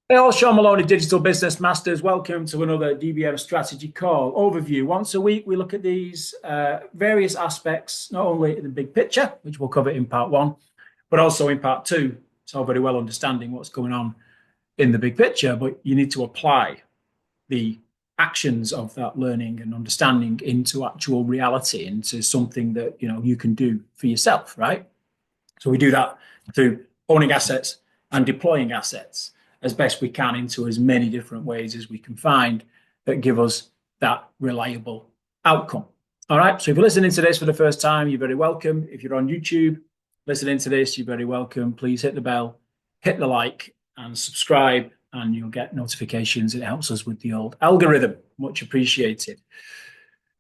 Hey all, Sean Maloney, Digital Business Masters. Welcome to another DBM Strategy Call overview. Once a week, we look at these various aspects, not only in the big picture, which we'll cover in part one, but also in part two. It's all very well understanding what's going on in the big picture, but you need to apply the actions of that learning and understanding into actual reality, into something that you can do for yourself, right? So we do that through owning assets and deploying assets as best we can into as many different ways as we can find that give us that reliable outcome. All right. So if you're listening to this for the first time, you're very welcome. If you're on YouTube listening to this, you're very welcome. Please hit the bell, hit the like, and subscribe, and you'll get notifications. It helps us with the old algorithm. Much appreciated.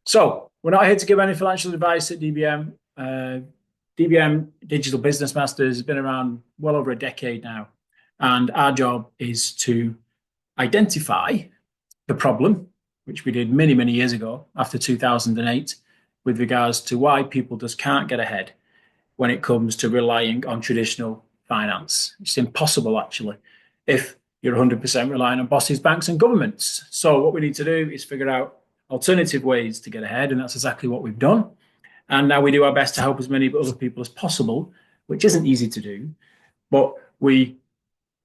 So we're not here to give any financial advice at DBM. DBM, Digital Business Masters, has been around well over a decade now. And our job is to identify the problem, which we did many, many years ago after 2008, with regards to why people just can't get ahead when it comes to relying on traditional finance. It's impossible, actually, if you're 100% relying on bosses, banks, and governments. So what we need to do is figure out alternative ways to get ahead, and that's exactly what we've done. And now we do our best to help as many other people as possible, which isn't easy to do, but we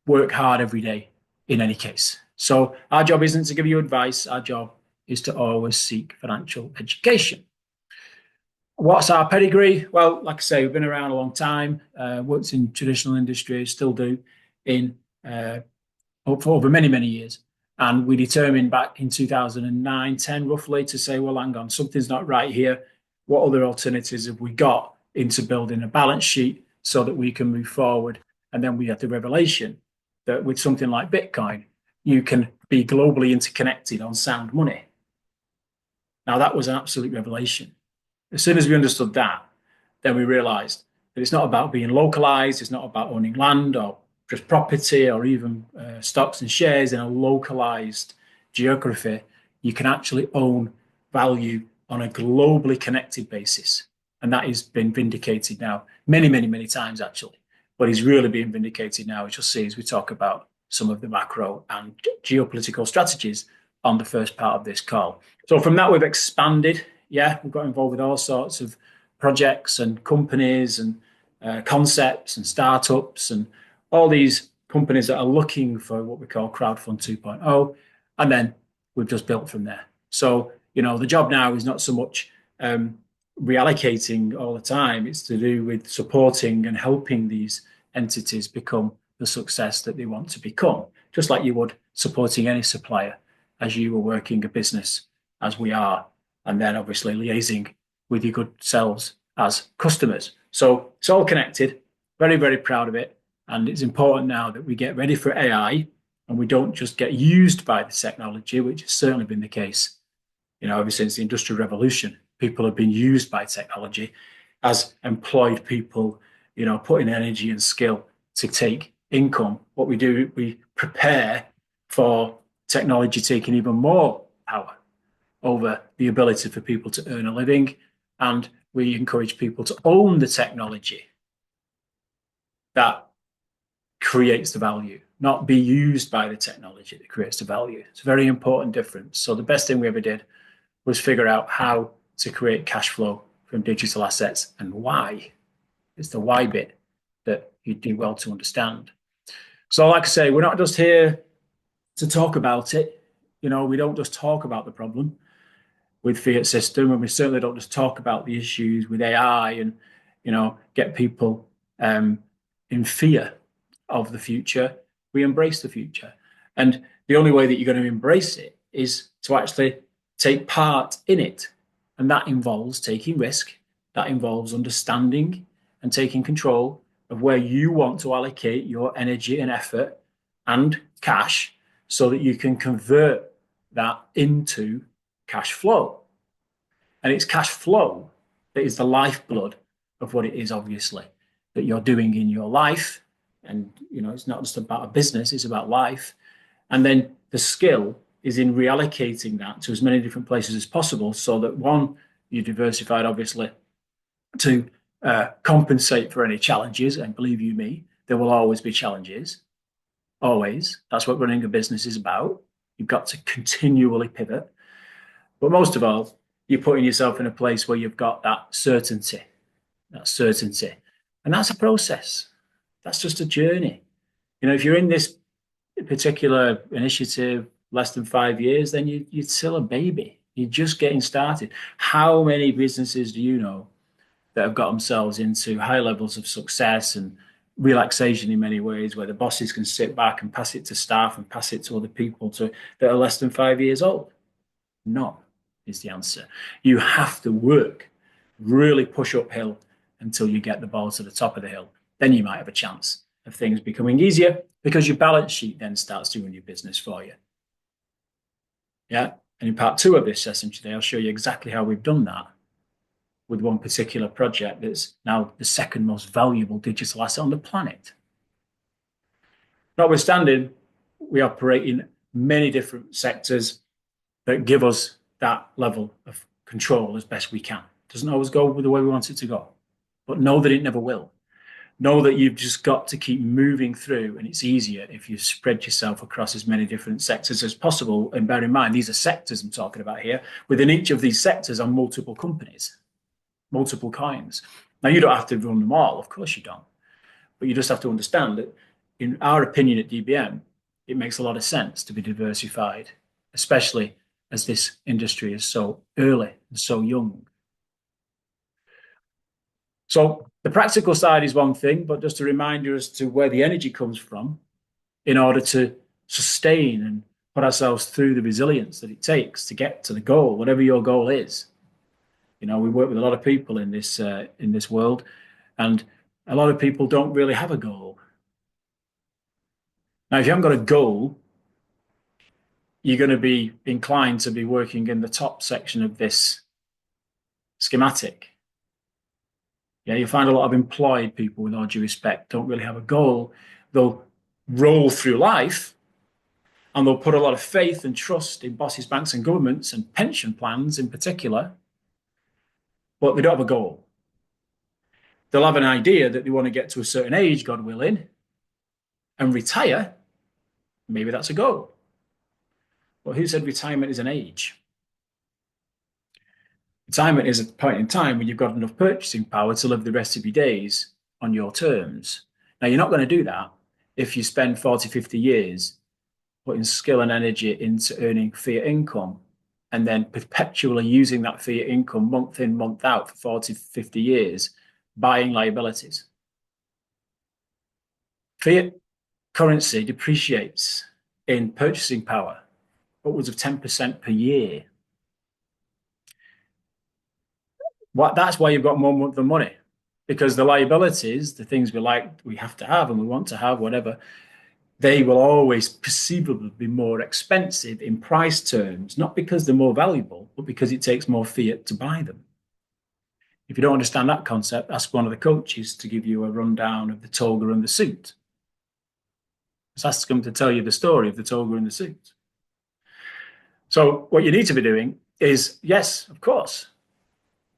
work hard every day in any case. So our job isn't to give you advice. Our job is to always seek financial education. What's our pedigree? Well, like I say, we've been around a long time, worked in traditional industry, still do, for over many, many years. And we determined back in 2009, 10 roughly to say, well, hang on, something's not right here. What other alternatives have we got into building a balance sheet so that we can move forward? And then we had the revelation that with something like Bitcoin, you can be globally interconnected on sound money. Now, that was an absolute revelation. As soon as we understood that, then we realized that it's not about being localized. It's not about owning land or just property or even stocks and shares in a localized geography. You can actually own value on a globally connected basis. And that has been vindicated now many, many, many times, actually. But is really being vindicated now, as you'll see as we talk about some of the macro and geopolitical strategies on the first part of this call. So from that, we've expanded. Yeah, we've got involved with all sorts of projects and companies and concepts and startups and all these companies that are looking for what we call crowdfund 2.0. And then we've just built from there. So the job now is not so much reallocating all the time. It's to do with supporting and helping these entities become the success that they want to become, just like you would supporting any supplier as you were working a business as we are, and then obviously liaising with your good selves as customers. So it's all connected. Very, very proud of it. And it's important now that we get ready for AI and we don't just get used by the technology, which has certainly been the case ever since the Industrial Revolution. People have been used by technology as employed people, putting energy and skill to take income. What we do, we prepare for technology taking even more power over the ability for people to earn a living. And we encourage people to own the technology that creates the value, not be used by the technology that creates the value. It's a very important difference. So the best thing we ever did was figure out how to create cash flow from digital assets and why. It's the why bit that you do well to understand. So like I say, we're not just here to talk about it. We don't just talk about the problem with fiat system, and we certainly don't just talk about the issues with AI and, get people in fear of the future. We embrace the future. And the only way that you're going to embrace it is to actually take part in it. And that involves taking risk. That involves understanding and taking control of where you want to allocate your energy and effort and cash so that you can convert that into cash flow. And it's cash flow that is the lifeblood of what it is, obviously, that you're doing in your life. And, it's not just about a business, it's about life. And then the skill is in reallocating that to as many different places as possible so that, one, you're diversified, obviously, to compensate for any challenges. And believe you me, there will always be challenges. always. That's what running a business is about. You've got to continually pivot. But most of all, you're putting yourself in a place where you've got that certainty, that certainty. And that's a process. That's just a journey. If you're in this particular initiative less than 5 years, then you're still a baby. You're just getting started. How many businesses do you know that have got themselves into high levels of success and relaxation in many ways, where the bosses can sit back and pass it to staff and pass it to other people that are less than 5 years old? None is the answer. You have to work, really push uphill until you get the ball to the top of the hill. Then you might have a chance of things becoming easier because your balance sheet then starts doing your business for you. Yeah. And in part 2 of this session today, I'll show you exactly how we've done that with one particular project that's now the second most valuable digital asset on the planet. Notwithstanding, we operate in many different sectors that give us that level of control as best we can. It doesn't always go the way we want it to go, but know that it never will. Know that you've just got to keep moving through, and it's easier if you spread yourself across as many different sectors as possible. And bear in mind, these are sectors I'm talking about here. Within each of these sectors are multiple companies, multiple coins. Now, you don't have to run them all, of course you don't, but you just have to understand that, in our opinion at DBM, it makes a lot of sense to be diversified, especially as this industry is so early and so young. So the practical side is one thing, but just a reminder as to where the energy comes from in order to sustain and put ourselves through the resilience that it takes to get to the goal, whatever your goal is. We work with a lot of people in this world, and a lot of people don't really have a goal. Now, if you haven't got a goal, you're going to be inclined to be working in the top section of this schematic. Yeah, you find a lot of employed people, with all due respect, don't really have a goal. They'll roll through life and they'll put a lot of faith and trust in bosses, banks, and governments, and pension plans in particular, but they don't have a goal. They'll have an idea that they want to get to a certain age, God willing, and retire. Maybe that's a goal. But who said retirement is an age? Retirement is a point in time when you've got enough purchasing power to live the rest of your days on your terms. Now, you're not going to do that if you spend 40, 50 years putting skill and energy into earning fiat income and then perpetually using that fiat income month in, month out for 40, 50 years, buying liabilities. Fiat currency depreciates in purchasing power upwards of 10% per year. That's why you've got more month than money, because the liabilities, the things we have to have and we want to have, whatever, they will always perceivably be more expensive in price terms, not because they're more valuable, but because it takes more fiat to buy them. If you don't understand that concept, ask one of the coaches to give you a rundown of the toga and the suit. Just ask them to tell you the story of the toga and the suit. So what you need to be doing is, yes, of course,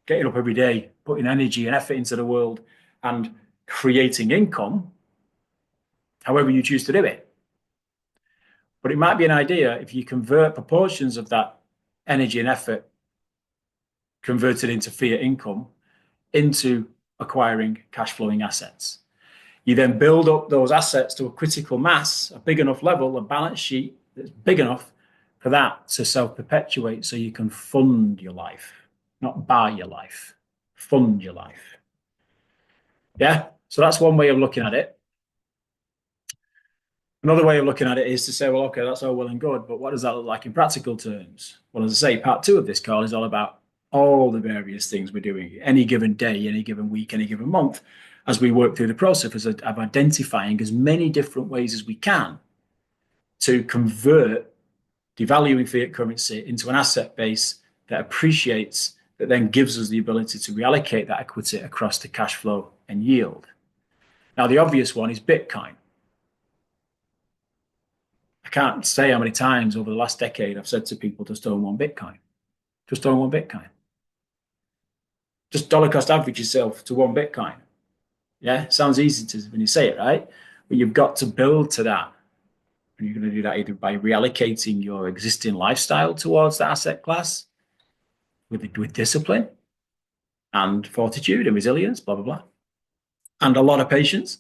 getting up every day, putting energy and effort into the world and creating income, however you choose to do it. But it might be an idea if you convert proportions of that energy and effort converted into fiat income into acquiring cash flowing assets. You then build up those assets to a critical mass, a big enough level, a balance sheet that's big enough for that to self-perpetuate so you can fund your life, not buy your life, fund your life. Yeah, so that's one way of looking at it. Another way of looking at it is to say, well, okay, that's all well and good, but what does that look like in practical terms? Well, as I say, part 2 of this call is all about all the various things we're doing any given day, any given week, any given month, as we work through the process of identifying as many different ways as we can to convert devaluing fiat currency into an asset base that appreciates, that then gives us the ability to reallocate that equity across to cash flow and yield. Now, the obvious one is Bitcoin. I can't say how many times over the last decade I've said to people, just own one Bitcoin. Just own one Bitcoin. Just dollar cost average yourself to one Bitcoin. Yeah, sounds easy when you say it, right? But you've got to build to that. And you're going to do that either by reallocating your existing lifestyle towards the asset class with discipline and fortitude and resilience, blah, blah, blah, and a lot of patience.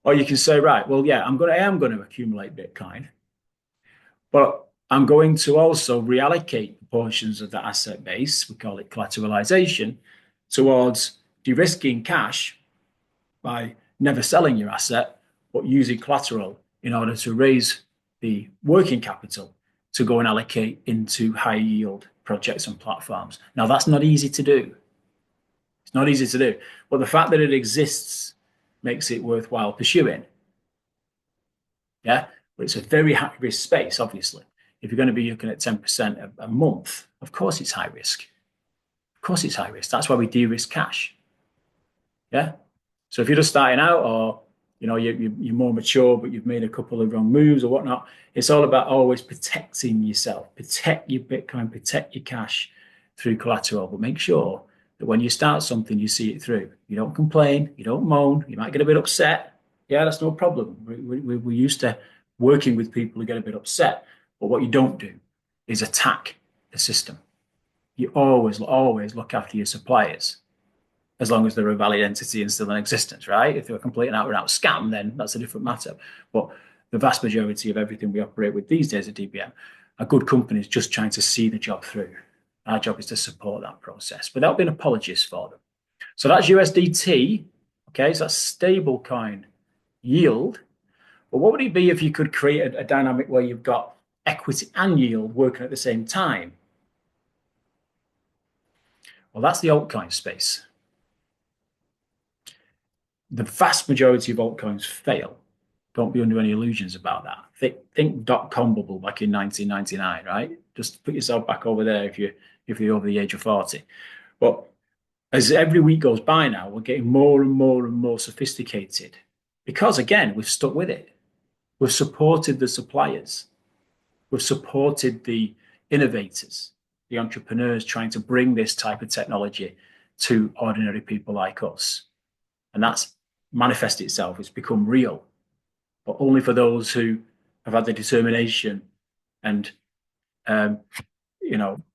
Or you can say, right, well, yeah, I am going to accumulate Bitcoin, but I'm going to also reallocate portions of the asset base, we call it collateralization, towards de-risking cash by never selling your asset, but using collateral in order to raise the working capital to go and allocate into high yield projects and platforms. Now, that's not easy to do. It's not easy to do, but the fact that it exists makes it worthwhile pursuing. Yeah, but it's a very high risk space, obviously. If you're going to be looking at 10% a month, of course it's high risk. Of course it's high risk. That's why we de-risk cash. Yeah. So if you're just starting out, or you're more mature, but you've made a couple of wrong moves or whatnot, it's all about always protecting yourself, protect your Bitcoin, protect your cash through collateral. But make sure that when you start something, you see it through. You don't complain, you don't moan. You might get a bit upset. Yeah, that's no problem. We're used to working with people who get a bit upset. But what you don't do is attack the system. You always look after your suppliers, as long as they're a valid entity and still in existence, right? If they're a complete and out scam, then that's a different matter. But the vast majority of everything we operate with these days at DBM are good companies just trying to see the job through. Our job is to support that process without being apologists for them. So that's USDT. Okay, so that's stable coin yield. But what would it be if you could create a dynamic where you've got equity and yield working at the same time? Well, that's the altcoin space. The vast majority of altcoins fail. Don't be under any illusions about that. Think dot-com bubble back in 1999, right? Just put yourself back over there if you're over the age of 40. But as every week goes by now, we're getting more and more and more sophisticated because, again, we've stuck with it. We've supported the suppliers. We've supported the innovators, the entrepreneurs trying to bring this type of technology to ordinary people like us. And that's manifested itself. It's become real, but only for those who have had the determination and,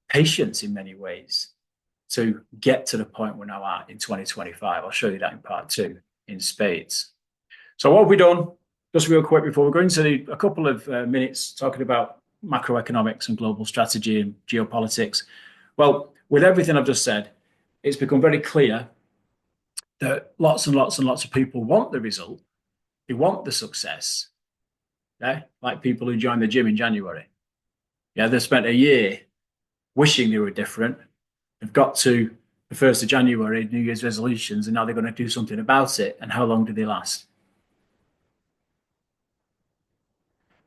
patience in many ways to get to the point we're now at in 2025. I'll show you that in part 2 in spades. So what have we done? Just real quick before we go into a couple of minutes talking about macroeconomics and global strategy and geopolitics. Well, with everything I've just said, it's become very clear that lots and lots and lots of people want the result. They want the success. Yeah, like people who joined the gym in January. Yeah, they spent a year wishing they were different. They've got to the 1st of January, New Year's resolutions, and now they're going to do something about it. And how long do they last?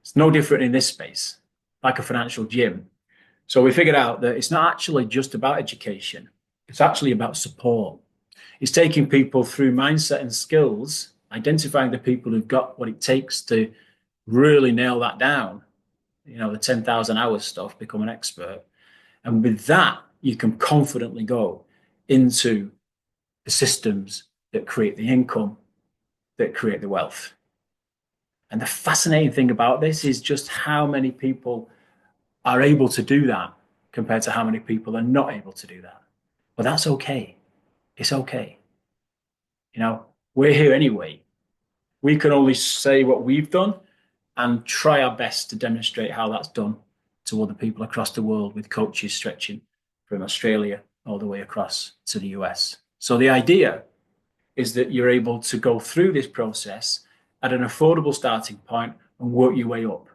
It's no different in this space, like a financial gym. So we figured out that it's not actually just about education. It's actually about support. It's taking people through mindset and skills, identifying the people who've got what it takes to really nail that down, the 10,000 hours stuff, become an expert. And with that, you can confidently go into the systems that create the income, that create the wealth. And the fascinating thing about this is just how many people are able to do that compared to how many people are not able to do that. But that's okay. It's okay. We're here anyway. We can only say what we've done and try our best to demonstrate how that's done to other people across the world, with coaches stretching from Australia all the way across to the US. So the idea is that you're able to go through this process at an affordable starting point and work your way up.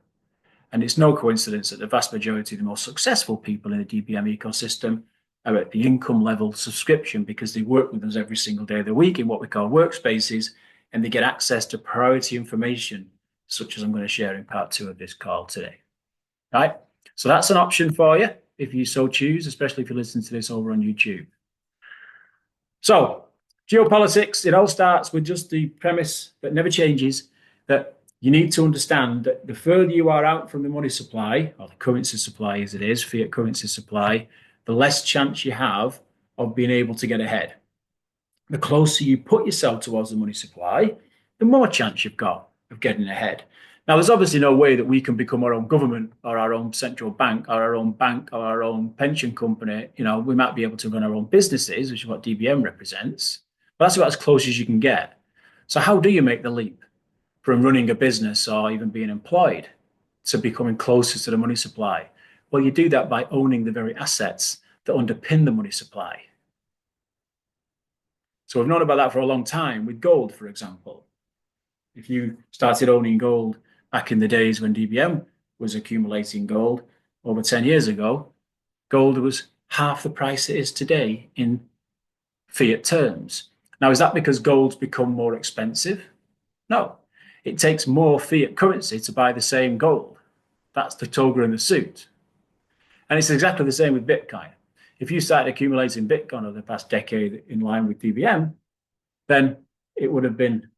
And it's no coincidence that the vast majority of the most successful people in the DBM ecosystem are at the income level subscription, because they work with us every single day of the week in what we call workspaces, and they get access to priority information, such as I'm going to share in part 2 of this call today. All right? So that's an option for you if you so choose, especially if you listen to this over on YouTube. So geopolitics, it all starts with just the premise that never changes, that you need to understand that the further you are out from the money supply, or the currency supply as it is, fiat currency supply, the less chance you have of being able to get ahead. The closer you put yourself towards the money supply, the more chance you've got of getting ahead. Now, there's obviously no way that we can become our own government or our own central bank or our own bank or our own pension company. We might be able to run our own businesses, which is what DBM represents, but that's about as close as you can get. So how do you make the leap from running a business or even being employed to becoming closer to the money supply? Well, you do that by owning the very assets that underpin the money supply. So we've known about that for a long time with gold, for example. If you started owning gold back in the days when DBM was accumulating gold over 10 years ago, gold was half the price it is today in fiat terms. Now, is that because gold's become more expensive? No. It takes more fiat currency to buy the same gold. That's the toga and the suit. And it's exactly the same with Bitcoin. If you started accumulating Bitcoin over the past decade in line with DBM, then it would have been,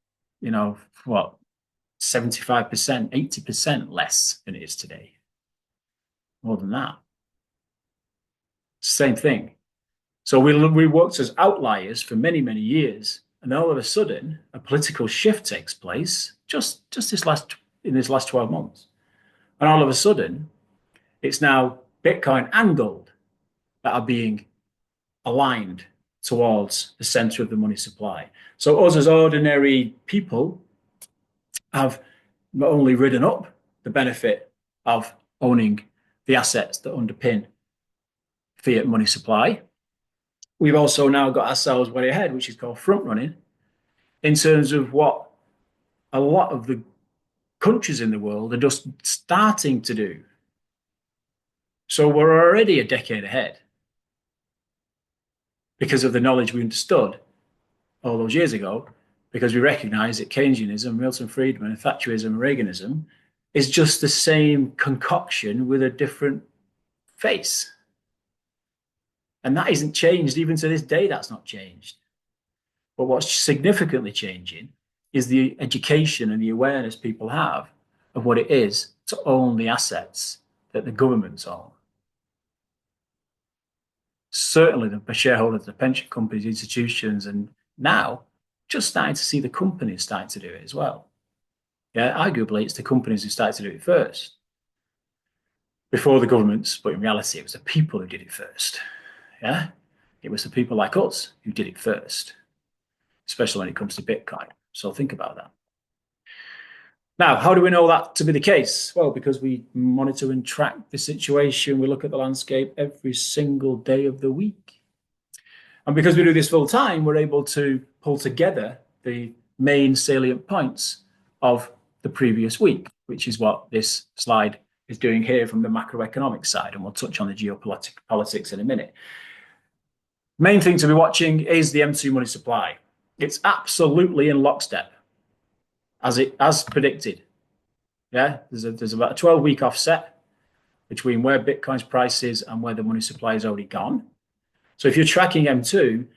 75%, 80% less than it is today. More than that. Same thing. So we worked as outliers for many, many years. And all of a sudden, a political shift takes place just this last 12 months. And all of a sudden, it's now Bitcoin and gold that are being aligned towards the center of the money supply. So us as ordinary people have not only ridden up the benefit of owning the assets that underpin fiat money supply, we've also now got ourselves way ahead, which is called front running, in terms of what a lot of the countries in the world are just starting to do. So we're already a decade ahead because of the knowledge we understood all those years ago, because we recognize that Keynesianism, Milton Friedman, Thatcherism, and Reaganism is just the same concoction with a different face. And that isn't changed. Even to this day, that's not changed. But what's significantly changing is the education and the awareness people have of what it is to own the assets that the governments own. Certainly the shareholders, the pension companies, institutions, and now just starting to see the companies starting to do it as well. Yeah, arguably it's the companies who started to do it first before the governments, but in reality it was the people who did it first. Yeah, it was the people like us who did it first, especially when it comes to Bitcoin. So think about that. Now, how do we know that to be the case? Well, because we monitor and track the situation. We look at the landscape every single day of the week. And because we do this full time, we're able to pull together the main salient points of the previous week, which is what this slide is doing here from the macroeconomic side. And we'll touch on the geopolitics in a minute. Main thing to be watching is the M2 money supply. It's absolutely in lockstep, as predicted. Yeah, there's about a 12-week offset between where Bitcoin's price is and where the money supply is already gone. So if you're tracking M2,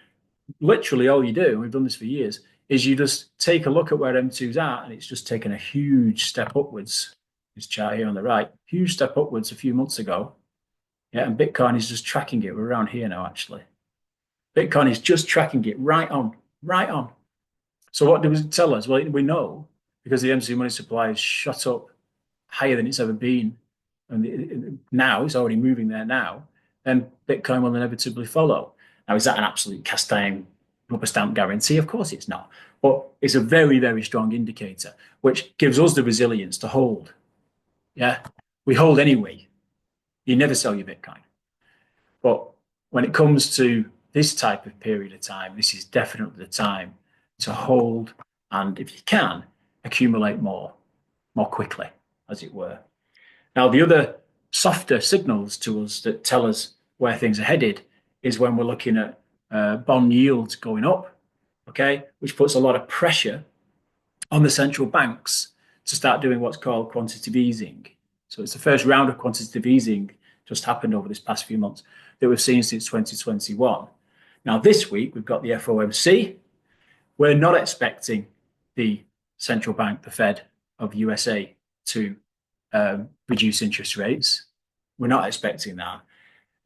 literally all you do, and we've done this for years, is you just take a look at where M2's at, and it's just taken a huge step upwards. This chart here on the right, huge step upwards a few months ago. Yeah, and Bitcoin is just tracking it. We're around here now, actually. Bitcoin is just tracking it right on, right on. So what does it tell us? Well, we know because the M2 money supply is shot up higher than it's ever been. And now it's already moving there now. Then Bitcoin will inevitably follow. Now, is that an absolute cast iron rubber stamp guarantee? Of course it's not. But it's a very, very strong indicator, which gives us the resilience to hold. Yeah, we hold anyway. You never sell your Bitcoin. But when it comes to this type of period of time, this is definitely the time to hold and, if you can, accumulate more quickly, as it were. Now, the other softer signals to us that tell us where things are headed is when we're looking at bond yields going up, okay, which puts a lot of pressure on the central banks to start doing what's called quantitative easing. So it's the first round of quantitative easing just happened over this past few months that we've seen since 2021. Now, this week, we've got the FOMC. We're not expecting the central bank, the Fed of USA, to reduce interest rates. We're not expecting that.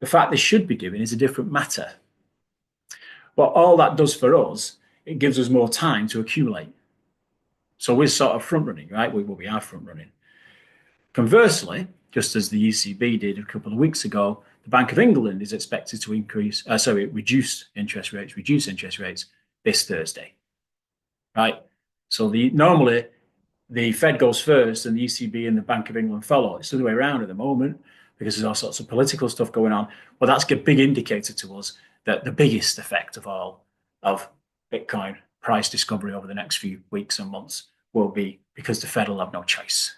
The fact they should be doing is a different matter. But all that does for us, it gives us more time to accumulate. So we're sort of front running, right? We are front running. Conversely, just as the ECB did a couple of weeks ago, the Bank of England is expected to reduce interest rates this Thursday, right? So normally the Fed goes first and the ECB and the Bank of England follow. It's the other way around at the moment because there's all sorts of political stuff going on. But that's a big indicator to us that the biggest effect of all of Bitcoin price discovery over the next few weeks and months will be because the Fed will have no choice.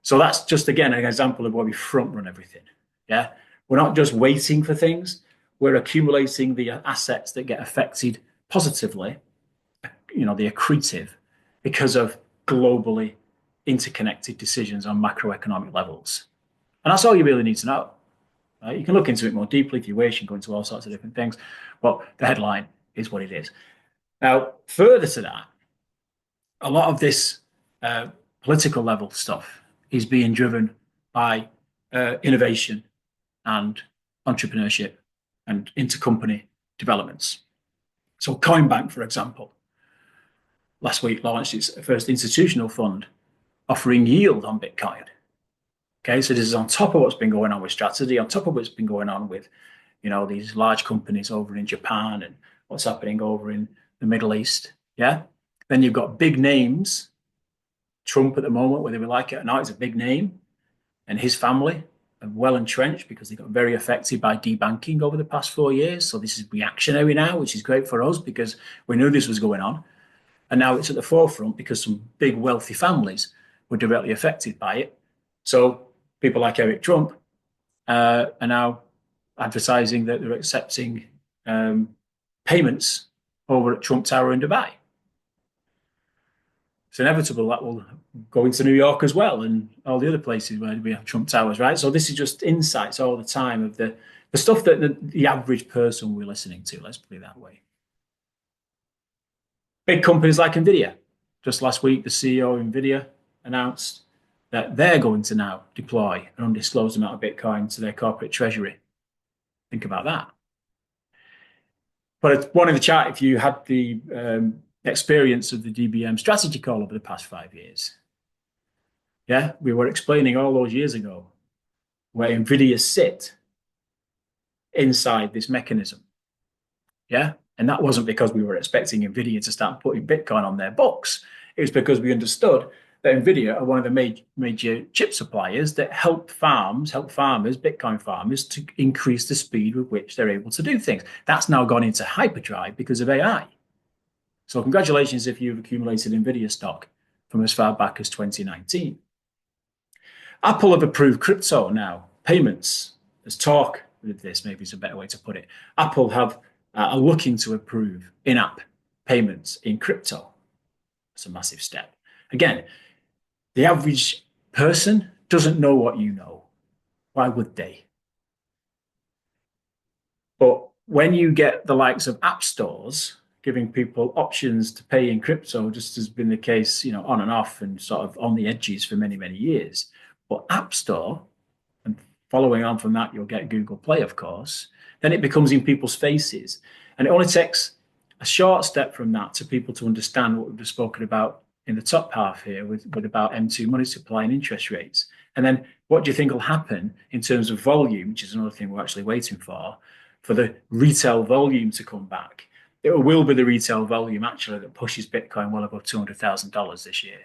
So that's just, again, an example of where we front run everything. Yeah. We're not just waiting for things. We're accumulating the assets that get affected positively, the accretive, because of globally interconnected decisions on macroeconomic levels. And that's all you really need to know. Right? You can look into it more deeply if you wish and go into all sorts of different things, but the headline is what it is. Now, further to that, a lot of this political level stuff is being driven by innovation and entrepreneurship and intercompany developments. So Coinbank, for example, last week launched its first institutional fund offering yield on Bitcoin. Okay, so this is on top of what's been going on with strategy, on top of what's been going on with, these large companies over in Japan and what's happening over in the Middle East. Yeah. Then you've got big names. Trump at the moment, whether we like it or not, is a big name. And his family are well entrenched because they got very affected by debanking over the past 4 years. So this is reactionary now, which is great for us because we knew this was going on. And now it's at the forefront because some big wealthy families were directly affected by it. So people like Eric Trump are now advertising that they're accepting payments over at Trump Tower in Dubai. It's inevitable that will go into New York as well and all the other places where we have Trump Towers, right? So this is just insights all the time of the stuff that the average person will be listening to, let's put it that way. Big companies like NVIDIA. Just last week, the CEO of NVIDIA announced that they're going to now deploy an undisclosed amount of Bitcoin to their corporate treasury. Think about that. But one in the chat, if you had the experience of the DBM strategy call over the past 5 years, yeah, we were explaining all those years ago where NVIDIA sit inside this mechanism. Yeah. And that wasn't because we were expecting NVIDIA to start putting Bitcoin on their books. It was because we understood that NVIDIA are one of the major chip suppliers that help farmers, Bitcoin farmers, to increase the speed with which they're able to do things. That's now gone into hyperdrive because of AI. So congratulations if you've accumulated NVIDIA stock from as far back as 2019. Apple have approved crypto now, payments. There's talk with this, maybe it's a better way to put it. Apple are looking to approve in-app payments in crypto. That's a massive step. Again, the average person doesn't know what you know. Why would they? But when you get the likes of app stores giving people options to pay in crypto, just as has been the case, on and off and sort of on the edges for many, many years. But App Store, and following on from that, you'll get Google Play, of course, then it becomes in people's faces. And it only takes a short step from that to people to understand what we've just spoken about in the top half here with about M2 money supply and interest rates. And then what do you think will happen in terms of volume, which is another thing we're actually waiting for the retail volume to come back? It will be the retail volume actually that pushes Bitcoin well above $200,000 this year.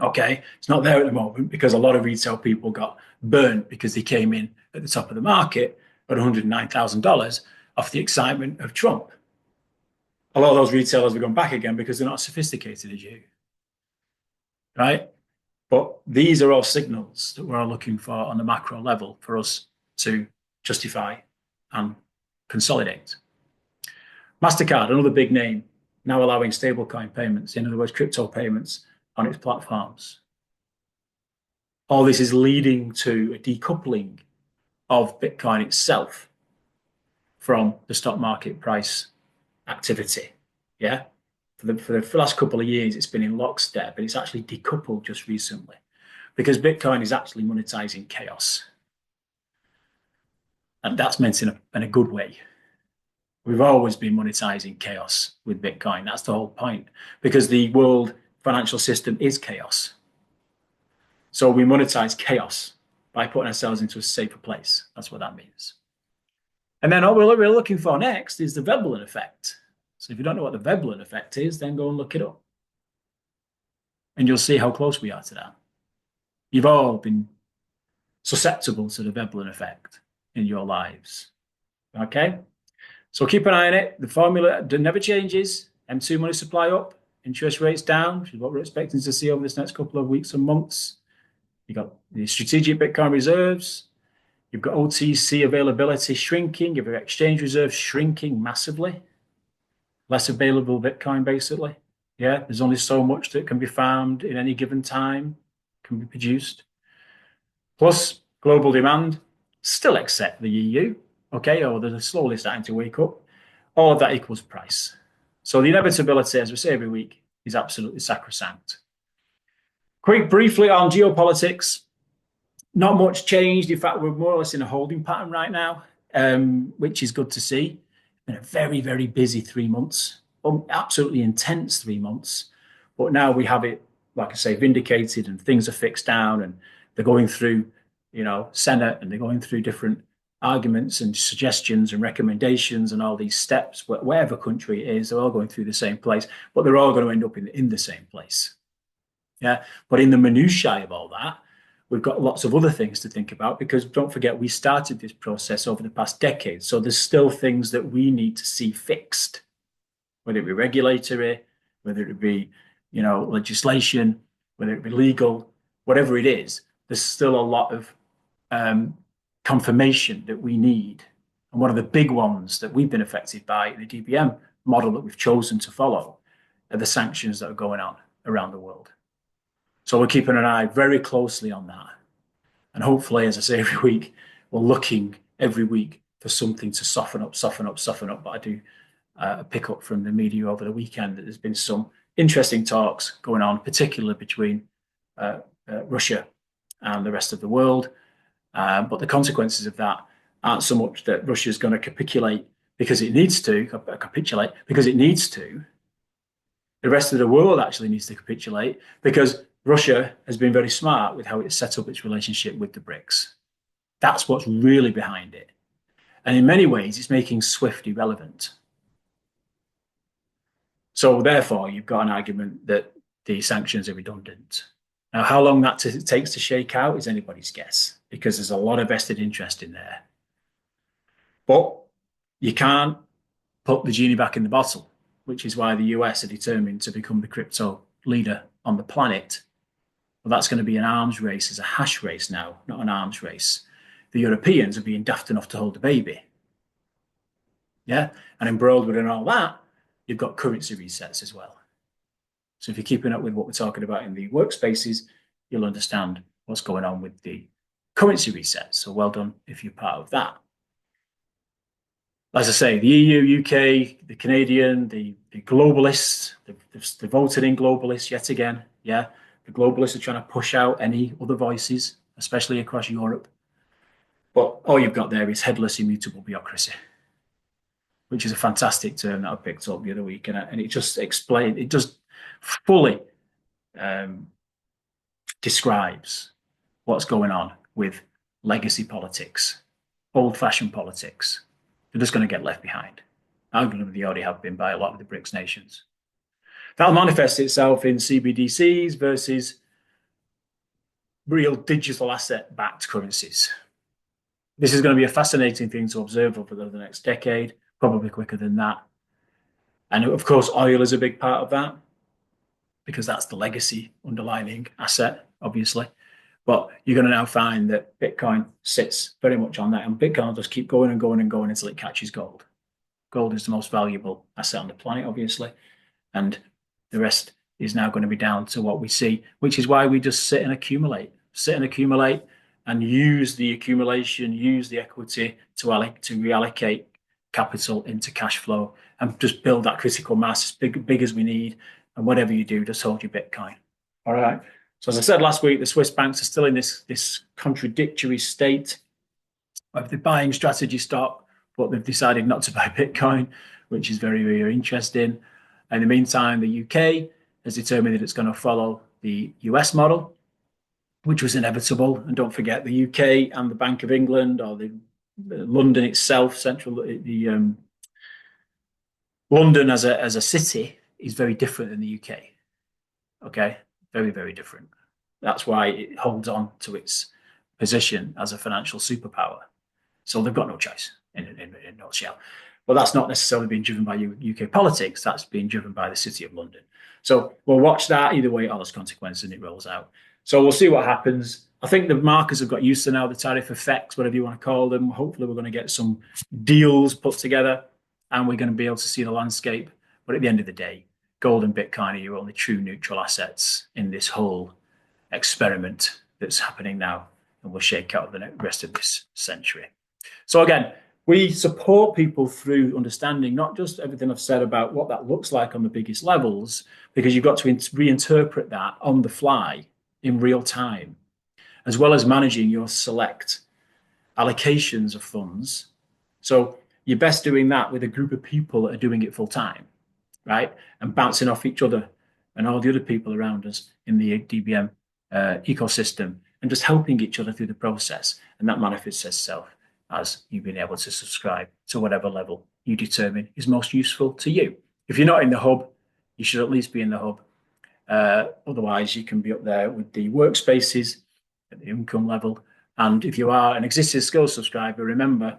Okay, it's not there at the moment because a lot of retail people got burnt because they came in at the top of the market at $109,000 off the excitement of Trump. A lot of those retailers have gone back again because they're not as sophisticated as you, right? But these are all signals that we're all looking for on the macro level for us to justify and consolidate. MasterCard, another big name, now allowing stablecoin payments, in other words, crypto payments on its platforms. All this is leading to a decoupling of Bitcoin itself from the stock market price activity. Yeah. For the last couple of years, it's been in lockstep, but it's actually decoupled just recently because Bitcoin is actually monetizing chaos. And that's meant in a good way. We've always been monetizing chaos with Bitcoin. That's the whole point, because the world financial system is chaos. So we monetize chaos by putting ourselves into a safer place. That's what that means. And then what we're looking for next is the Veblen effect. So if you don't know what the Veblen effect is, then go and look it up. And you'll see how close we are to that. You've all been susceptible to the Veblen effect in your lives. Okay? So keep an eye on it. The formula never changes. M2 money supply up, interest rates down, which is what we're expecting to see over this next couple of weeks and months. You've got the strategic Bitcoin reserves. You've got OTC availability shrinking. You've got exchange reserves shrinking massively. Less available Bitcoin, basically. Yeah, there's only so much that can be found in any given time, can be produced. Plus, global demand, still except the EU, okay, or they're slowly starting to wake up. All of that equals price. So the inevitability, as we say every week, is absolutely sacrosanct. Quick, briefly on geopolitics, not much changed. In fact, we're more or less in a holding pattern right now, which is good to see. Been a very, very busy 3 months, absolutely intense 3 months. But now we have it, like I say, vindicated, and things are fixed down, and they're going through, Senate, and they're going through different arguments and suggestions and recommendations and all these steps. Whatever country it is, they're all going through the same place, but they're all going to end up in the same place. Yeah, but in the minutiae of all that, we've got lots of other things to think about, because don't forget, we started this process over the past decade. So there's still things that we need to see fixed, whether it be regulatory, whether it be, legislation, whether it be legal, whatever it is. There's still a lot of confirmation that we need. And one of the big ones that we've been affected by in the DBM model that we've chosen to follow are the sanctions that are going on around the world. So we're keeping an eye very closely on that. And hopefully, as I say every week, we're looking every week for something to soften up. But I do pick up from the media over the weekend that there's been some interesting talks going on, particularly between Russia and the rest of the world. But the consequences of that aren't so much that Russia is going to capitulate because it needs to. The rest of the world actually needs to capitulate, because Russia has been very smart with how it set up its relationship with the BRICS. That's what's really behind it. And in many ways, it's making SWIFT irrelevant. So therefore, you've got an argument that the sanctions are redundant. Now, how long that takes to shake out is anybody's guess, because there's a lot of vested interest in there. But you can't put the genie back in the bottle, which is why the US are determined to become the crypto leader on the planet. Well, that's going to be an arms race. It's a hash race now, not an arms race. The Europeans are being daft enough to hold the baby. Yeah. And embroiled within all that, you've got currency resets as well. So if you're keeping up with what we're talking about in the workspaces, you'll understand what's going on with the currency resets. So well done if you're part of that. As I say, the EU, UK, the Canadian, the globalists, the voted in globalists yet again. Yeah. The globalists are trying to push out any other voices, especially across Europe. But all you've got there is headless, immutable bureaucracy, which is a fantastic term that I picked up the other week. And it just explains, it just fully describes what's going on with legacy politics, old-fashioned politics. They're just going to get left behind. Arguably, they already have been by a lot of the BRICS nations. That'll manifest itself in CBDCs versus real digital asset-backed currencies. This is going to be a fascinating thing to observe over the next decade, probably quicker than that. And of course, oil is a big part of that, because that's the legacy underlying asset, obviously. But you're going to now find that Bitcoin sits very much on that, and Bitcoin will just keep going and going and going until it catches gold. Gold is the most valuable asset on the planet, obviously. And the rest is now going to be down to what we see, which is why we just sit and accumulate and use the accumulation, use the equity to reallocate capital into cash flow and just build that critical mass as big as we need. And whatever you do, just hold your Bitcoin. All right. So as I said last week, the Swiss banks are still in this contradictory state of the buying strategy stock, but they've decided not to buy Bitcoin, which is very, very interesting. In the meantime, the UK has determined that it's going to follow the US model, which was inevitable. And don't forget, the UK and the Bank of England, or the London itself, London as a city is very different than the UK. Okay, very, very different. That's why it holds on to its position as a financial superpower. So they've got no choice in a nutshell. But that's not necessarily being driven by UK politics. That's being driven by the City of London. So we'll watch that. Either way, it all has consequences and it rolls out. So we'll see what happens. I think the markets have got used to now the tariff effects, whatever you want to call them. Hopefully, we're going to get some deals put together and we're going to be able to see the landscape. But at the end of the day, gold and Bitcoin are your only true neutral assets in this whole experiment that's happening now and will shake out the rest of this century. So again, we support people through understanding not just everything I've said about what that looks like on the biggest levels, because you've got to reinterpret that on the fly in real time, as well as managing your select allocations of funds. So you're best doing that with a group of people that are doing it full time, right? And bouncing off each other and all the other people around us in the DBM ecosystem and just helping each other through the process. And that manifests itself as you being able to subscribe to whatever level you determine is most useful to you. If you're not in the hub, you should at least be in the hub. Otherwise, you can be up there with the workspaces at the income level. And if you are an existing skills subscriber, remember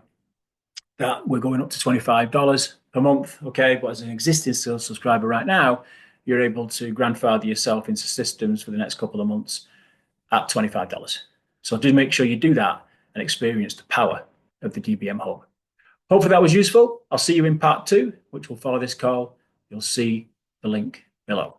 that we're going up to $25 per month, okay? But as an existing skills subscriber right now, you're able to grandfather yourself into systems for the next couple of months at $25. So do make sure you do that and experience the power of the DBM Hub. Hopefully that was useful. I'll see you in part 2, which will follow this call. You'll see the link below.